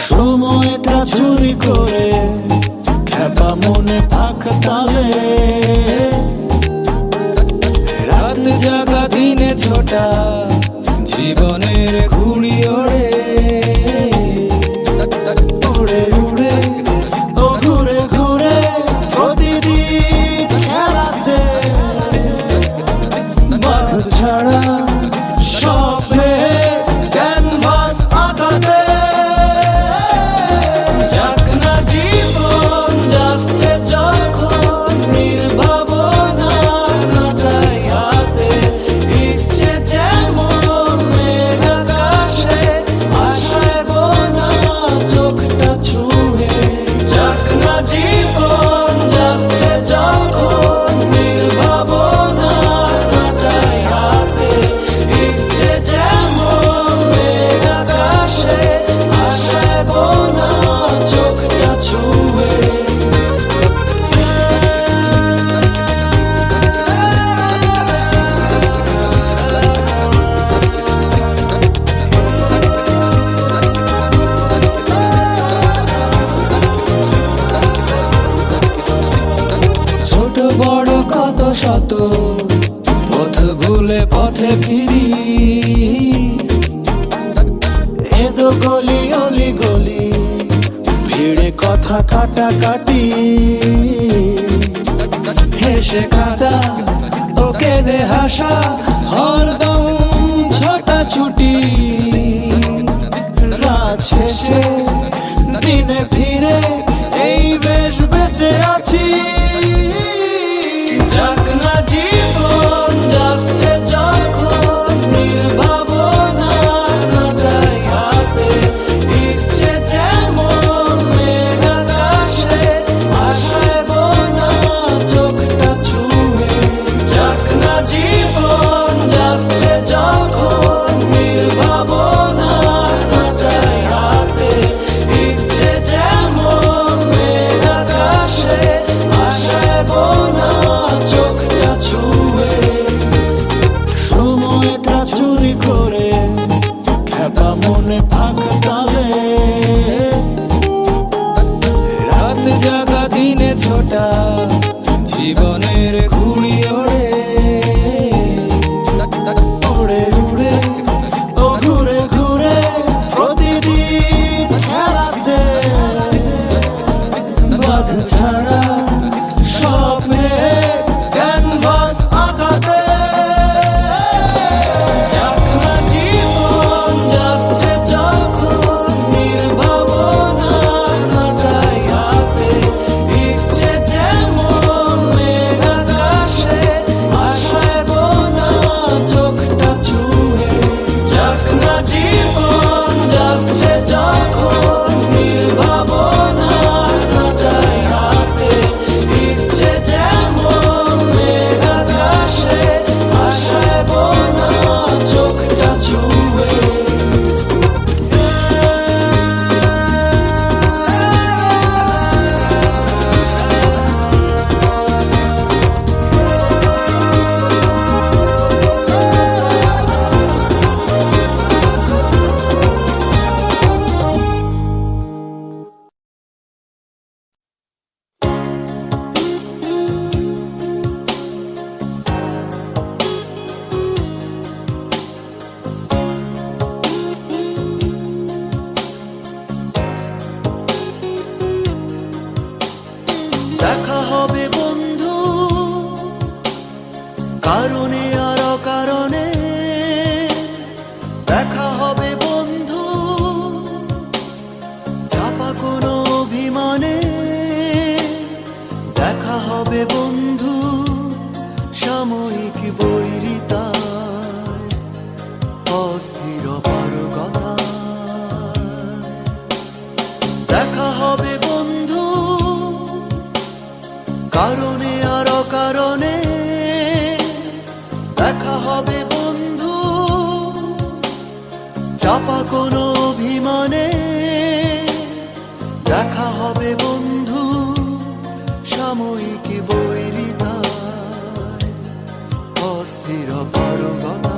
সময়টা চুরি করে খেপা মনে পাক তালে, রাত জাগা দিনে ছোটা জীবনের ঘুড়ি ওড়ে, উড়ে উড়ে ও ঘুরে ঘুরে প্রতিদিন খেলাতে, বাঁধ ছাড়া স্বপ্নে ক্যানভাস আঁকাতে। যাক না জীবন যাচ্ছে যখন নির্ভাবনার নটাই হাতে, ইচ্ছে যেমন মেঘ আকাশে আশায় বোনা চোখটা ছুঁয়ে। যাক না জীবন যাচ্ছে যখন নির্ভাবনার নটাই হাতে, ইচ্ছে যেমন মেঘ আকাশে আশায় বোনা চোখটা ছুঁয়ে। ছোট বড় কত শত পথ ভুলে পথে ফিরি, এদো গলি অলি গলি ভিড়ে কথা কাটাকাটি, হেসে কাঁদা ও কেঁদে হাসা হরদম ছোটাছুটি। রাত শেষে দিনে ফিরে এই বেশ বেঁচে আছি। যাক না জীবন যাচ্ছে যখন নির্ভাবনার নটাই হাতে, ইচ্ছে যেমন মেঘ আকাশে আশায় বোনা চোখটা ছুঁয়ে। যাক না জীবন যাচ্ছে যখন নির্ভাবনার নটাই হাতে, ইচ্ছে যেমন মেঘ আকাশে আশায় বোনা চোখটা ছুঁয়ে। সময়টা চুরি করে খেপা মনে ফাঁক তালে, রাত জাগা দিনে ছোটা জীবনের ঘুড়ি ওড়ে, উড়ে উড়ে ও ঘুরে ঘুরে প্রতিদিন খেলাতে, বাঁধ ছাড়া স্বপ্নে ক্যানভাস আঁকাতে। যাক না জীবন যাচ্ছে যখন নির্ভাবনার নটাই হাতে, ইচ্ছে যেমন মেঘ আকাশে আশায় বোনা চোখটা ছুঁয়ে। যাক না জীবন যাচ্ছে যখন নির্ভাবনার নটাই হাতে, ইচ্ছে যেমন মেঘ আকাশে আশায় বোনা চোখটা ছুঁয়ে। দেখা হবে বন্ধু কারণে আর অকারণে, দেখা হবে বন্ধু চাপা কোনো অভিমানে, দেখা হবে বন্ধু সাময়িক বৈরিতায়, অস্থির পারগতা। দেখা হবে বন্ধু কারণে আর অকারণে, দেখা হবে বন্ধু চাপা কোনো অভিমানে, দেখা হবে বন্ধু সাময়িক বৈরিতা অস্থির পারগতা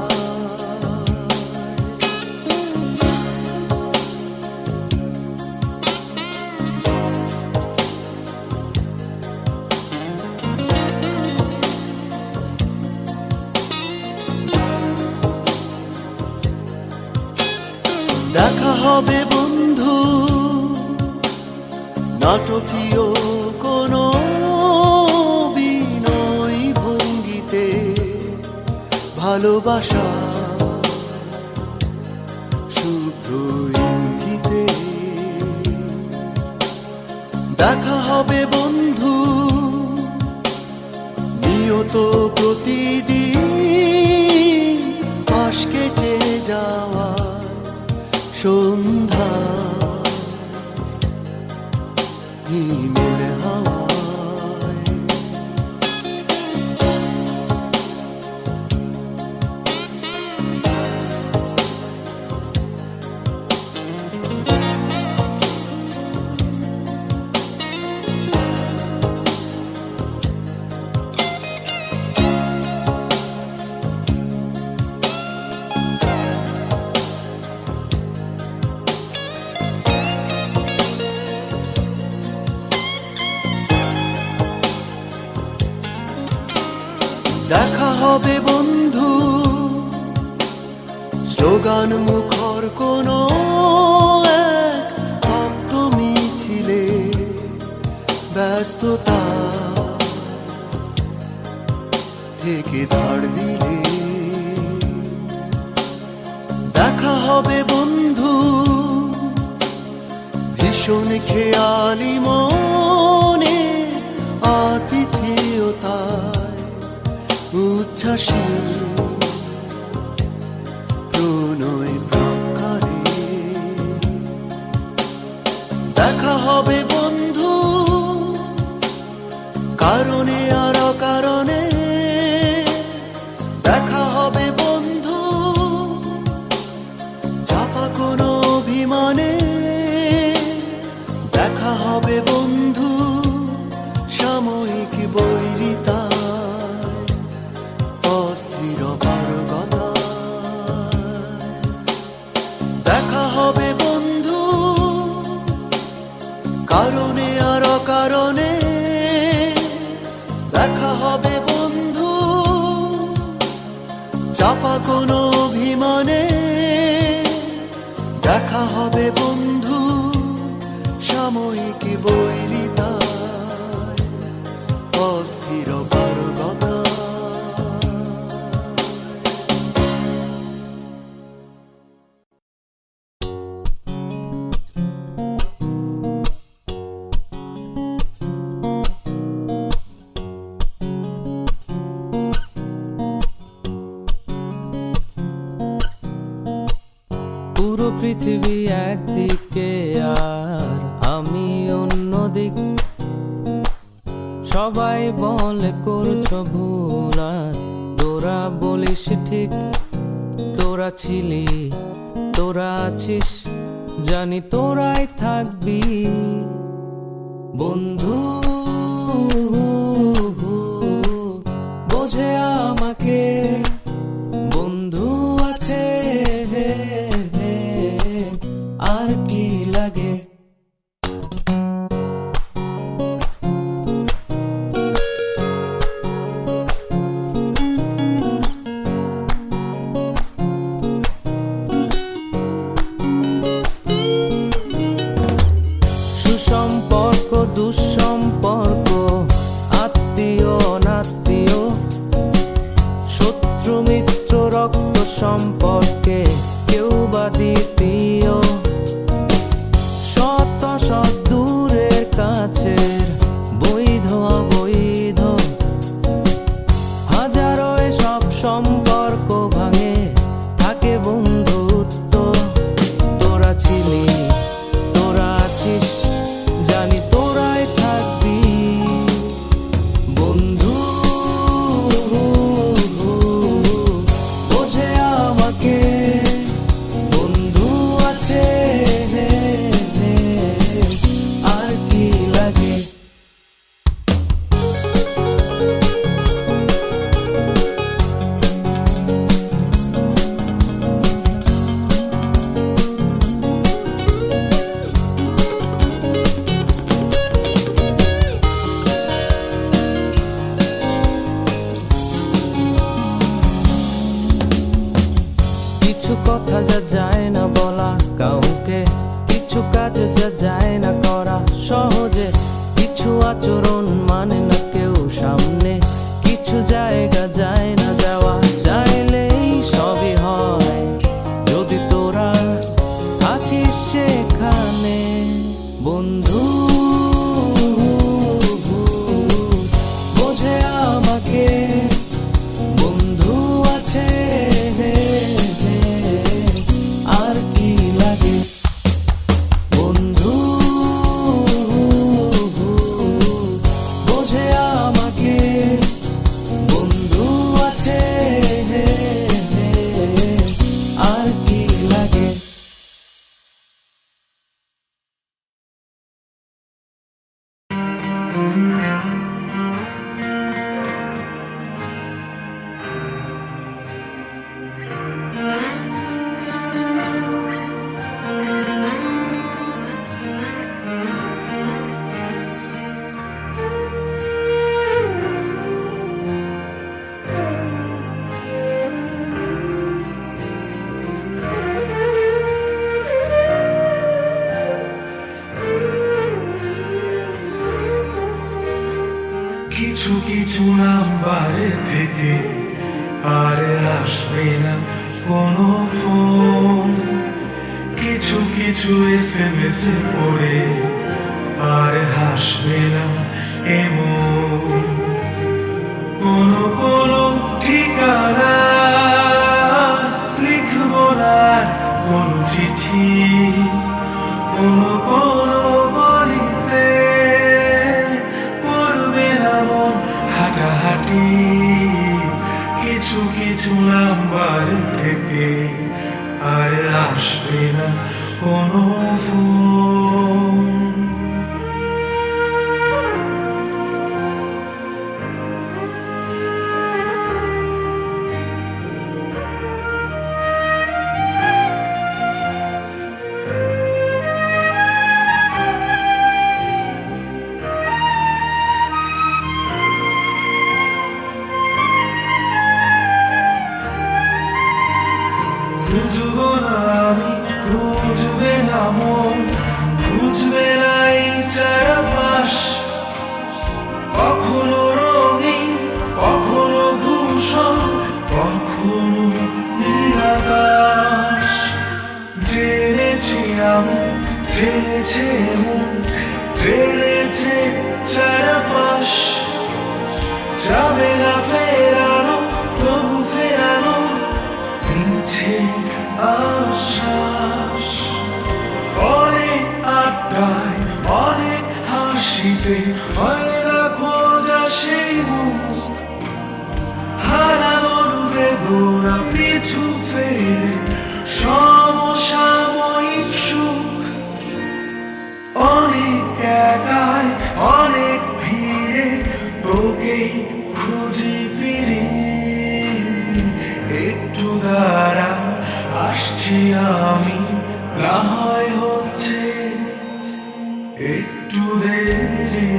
দেখা হবে বন্ধু নাটকীয় কোনো বিনয় ভঙ্গিতে ভালোবাসা শুভ্র ইঙ্গিতে দেখা হবে বন্ধু নিয়ত প্রতিদিন পাশ কেটে যাওয়া সন্ধ্যা হিমেল হাওয়ায় দেখা হবে বন্ধু স্লোগান মুখর কোনো এক ভক্ত মিছিলে ব্যস্ততা থেকে ধার দিলে দেখা হবে বন্ধু ভীষণ খেয়ালি মনে আতিথেয়তা উচ্ছ্বাসী প্রণয় প্রাকারে দেখা হবে বন্ধু কারণে আর অকারণে দেখা হবে বন্ধু চাপা কোনো অভিমানে দেখা হবে বন্ধু সাময়িক বৈরিতা অস্থির পারগতা দেখা হবে বন্ধু কারণে আর অকারণে দেখা হবে বন্ধু চাপা কোনো অভিমানে দেখা হবে বন্ধু সাময়িক বৈরিতা অস্থির পারগতা পুরো পৃথিবী একদিকে আর আমি অন্যদিক সবাই বলে করছো ভুল আর তোরা বলিস ঠিক তোরা ছিলি তোরা আছিস জানি তোরাই থাকবি বন্ধু বোঝে আমাকে বন্ধু আছে আর কি লাগে সুসম্পর্ক দুঃসম্পর্ক আত্মীয় অনাত্মীয় শত্রু মিত্র রক্ত সম্পর্কে কেউ বা দ্বিতীয় কিছু কাজ যা যায় না করা সহজে, কিছু আচরণ মানে না কেউ সামনে, কিছু জায়গা যায় না যাওয়া, চাইলেই সবই হয় যদি তোরা থাকিস সেখানে। বন্ধু বোঝে আমাকে, বন্ধু আছে, আর কি লাগে। বন্ধু বোঝে আমাকে, বন্ধু আছে, আর কি লাগে। কিছু কিছু নাম্বারে থেকে আর আসবে না কোনো ফোন, কিছু কিছু SMS এ পড়ে আর হাসবে না এমন কোনো কোনো ঠিকানা লিখবো না কোনো চিঠি, কোনো কোনো গলিতে পড়বে না মন হাঁটাহাঁটি। কিছু কিছু নাম্বার থেকে আর আসবে না কোনো ফোন। খুঁজবো না আমি, খুঁজবে না মন, খুঁজবে না এই চারপাশ, কখনো রঙিন, কখনো দূষণ, কখনো নিরাকাশ। জেনেছি আমি, জেনেছে মন, জেনেছে চারপাশ, যাবে না ফেরানো, তবু ফেরানো মিছে আশ্বাস। অনেক আড্ডায়, অনেক হাসিতে হয় না খোঁজা সেই মুখ, হারানোর বেদনা পিছু ফেলে সমসাময়িক সুখ। অনেক একাই, অনেক ভিড়ে তোকে খুঁজি ফিরি, একটু দাঁড়া আসছি আমি, না হয় হচ্ছে একটু দেরি।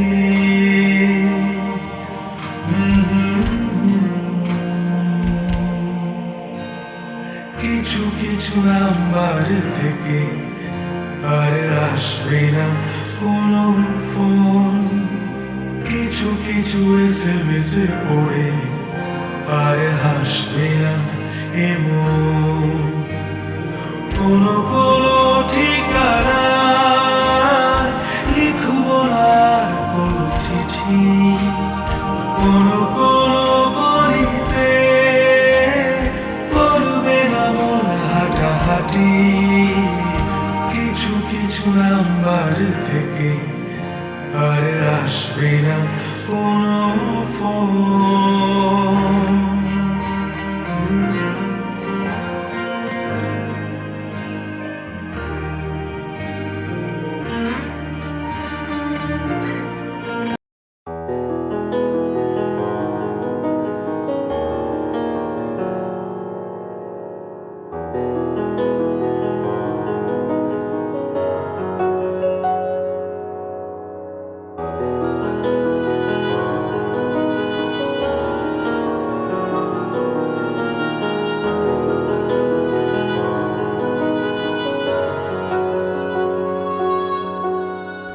কিছু কিছু নাম্বার থেকে আর আসবে না কোনো ফোন, কিছু কিছু SMS এ পড়ে আর হাসবে না এমন কোনো কোনো ঠিকানা লিখবো না কোনো চিঠি, কোনো কোনো গলিতে পড়বে না মন হাঁটাহাঁটি। কিছু কিছু নাম্বার থেকে আর আসবে না কোনো ফোন।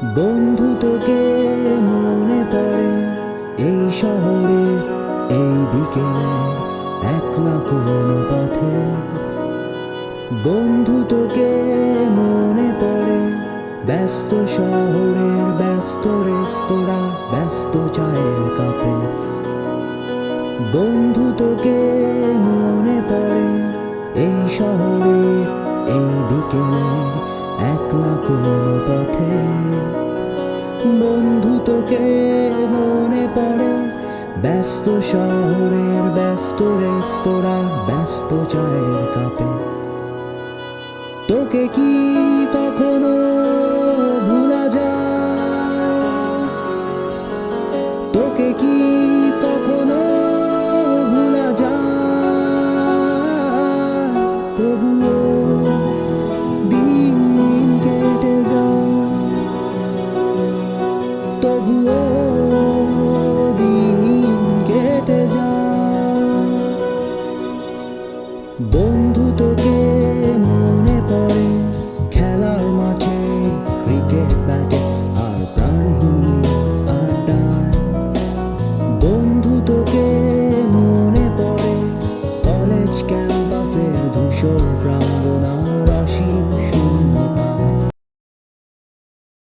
বন্ধু তোকে মনে পড়ে এই শহরে এই বিকেলে একলা কোনো পথে। বন্ধু তোকে মনে পড়ে ব্যস্ত শহরের ব্যস্ত রেস্তোরাঁ ব্যস্ত চায়ের কাপে। বন্ধু তোকে মনে পড়ে এই শহরের এই বিকেলে একলা কোনো পথে। বন্ধু তোকে মনে পড়ে ব্যস্ত শহরের ব্যস্ত রেস্তোরাঁ ব্যস্ত চায়ের কাপে। তোকে কি